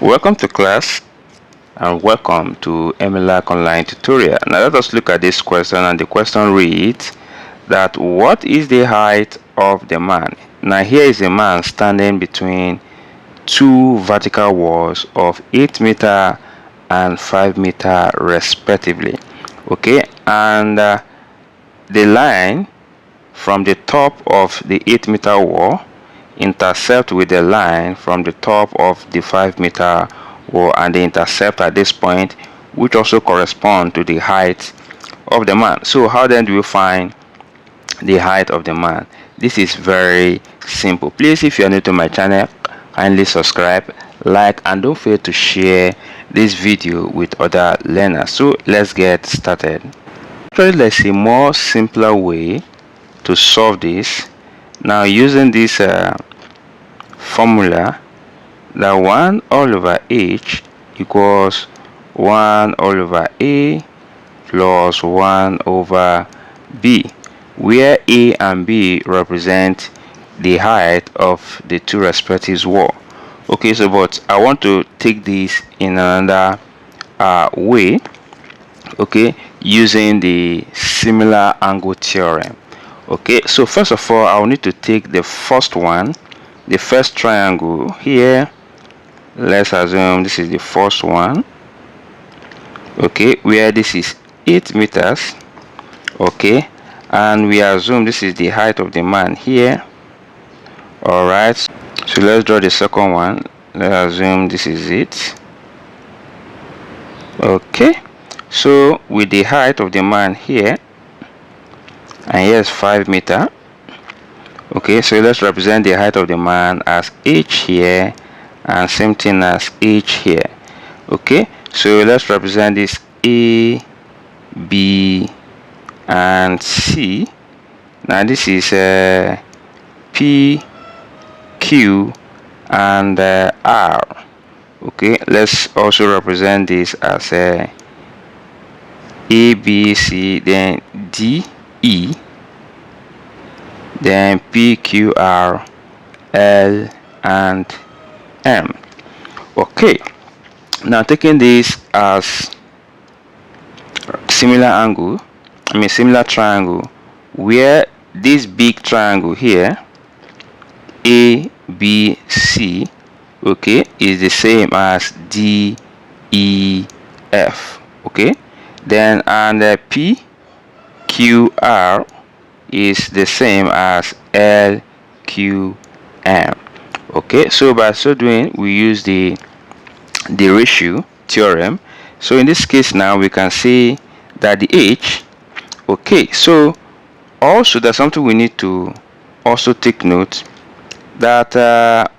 Welcome to class and welcome to Emmelac online tutorial. Now let us look at this question, and the question reads that what is the height of the man? Now here is a man standing between two vertical walls of 8 meter and 5 meter respectively. Okay, and the line from the top of the 8 meter wall intercept with the line from the top of the 5 meter wall, and they intercept at this point, which also correspond to the height of the man. So how then do we find the height of the man? This is very simple. Please, if you are new to my channel, kindly subscribe, like, and don't fail to share this video with other learners. So let's get started. Actually, there's a more simpler way to solve this. Now using this formula, that 1 all over h equals 1 all over a plus 1 over b, where a and b represent the height of the two respective walls. Okay, so but I want to take this in another way, okay, using the similar angle theorem. Okay, so first of all, I'll need to take the first one, the first triangle here. Let's assume this is the first one, okay, where this is 8 meters, okay, and we assume this is the height of the man here. All right, so let's draw the second one. Let's assume this is it. Okay, so with the height of the man here, and here's 5 meter. Okay, so let's represent the height of the man as h here, and same thing as h here. Okay, so let's represent this a, b, and c. Now this is p, q, and r. Okay, let's also represent this as a, b, c, then d, e, then p, q, r, l, and m. Okay, now taking this as similar triangle, where this big triangle here, a, b, c, okay, is the same as d, e, f. Okay, then and p, q, r is the same as l, q, m. Okay, so by so doing, we use the ratio theorem. So in this case now we can see that the h, okay, so also there's something we need to also take note, that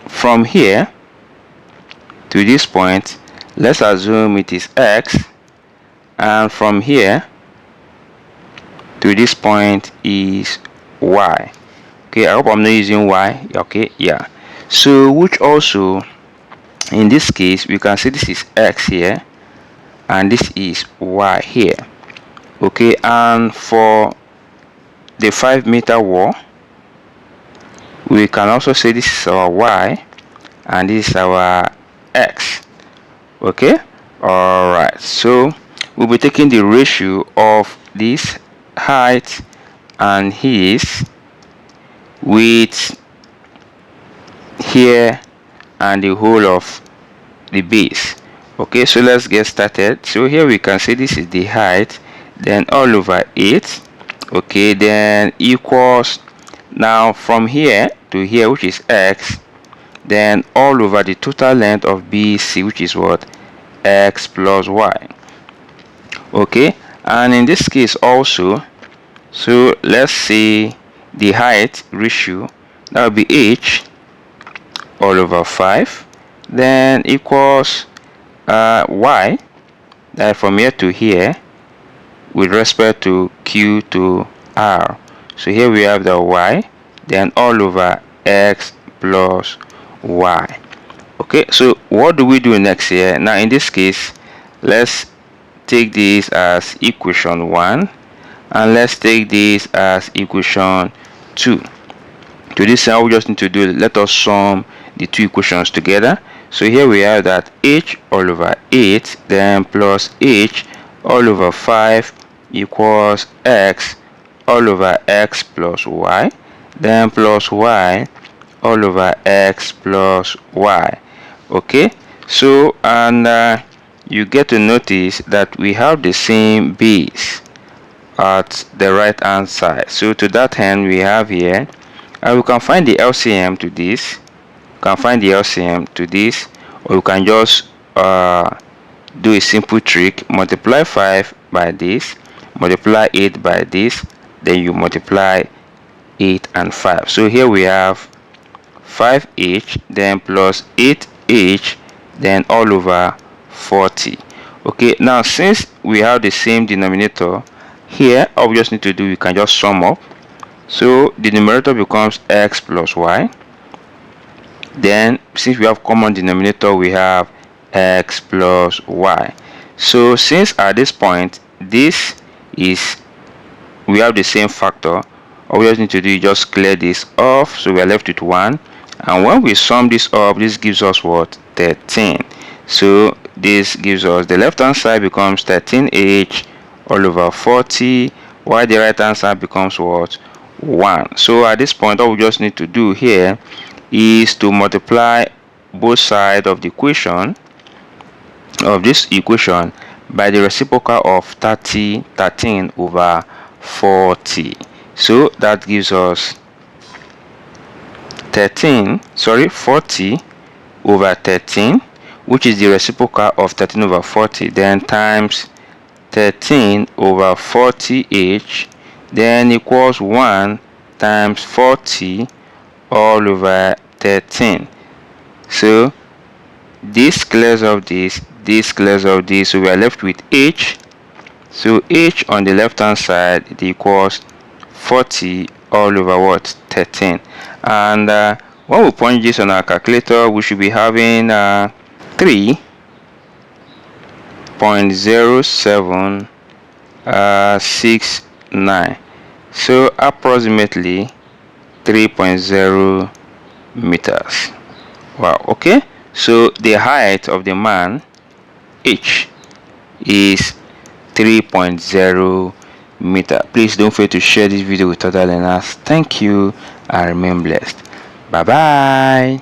from here to this point, let's assume it is x, and from here to this point is y. Okay, I hope I'm not using y. Okay, yeah, so which also in this case we can see this is x here and this is y here. Okay, and for the 5 meter wall, we can also say this is our y and this is our x. Okay, all right, so we'll be taking the ratio of this height and his width here and the whole of the base. Okay, so let's get started. So here we can see this is the height, then all over 8, okay, then equals, now from here to here, which is x, then all over the total length of BC, which is what, x plus y. Okay, and in this case also, so let's see the height ratio, that will be h all over 5, then equals y, that from here to here with respect to q to r. So here we have the y, then all over x plus y. Okay, so what do we do next here? Now in this case, let's take this as equation 1, and let's take this as equation 2. To this, we just need to do, let us sum the two equations together. So here we have that h all over 8 then plus h all over 5 equals x all over x plus y then plus y all over x plus y. Okay, so and you get to notice that we have the same base at the right hand side. So to that end, we have here we can find the LCM to this. Or you can just do a simple trick: multiply 5 by this, multiply 8 by this, then you multiply 8 and 5. So here we have 5h then plus 8h then all over 40. Okay, now since we have the same denominator here, all we just need to do, we can just sum up. So the numerator becomes x plus y. Then since we have common denominator, we have x plus y. So since at this point this is, we have the same factor, all we just need to do is just clear this off, so we are left with 1. And when we sum this up, this gives us what? 13. So this gives us, the left hand side becomes 13h all over 40, while the right hand side becomes what? 1. So at this point, all we just need to do here is to multiply both sides of the equation, of this equation, by the reciprocal of 13 over 40. So that gives us 40 over 13, which is the reciprocal of 13 over 40, then times 13 over 40h, then equals 1 times 40 all over 13. So this clears off this clears off this, so we are left with h. So h on the left hand side, it equals 40 all over what? 13. And when we punch this on our calculator, we should be having 3.0769. So approximately 3.0 meters. Wow. Okay, so the height of the man h is 3.0 meter. Please don't forget to share this video with other learners. Thank you and remain blessed. Bye bye.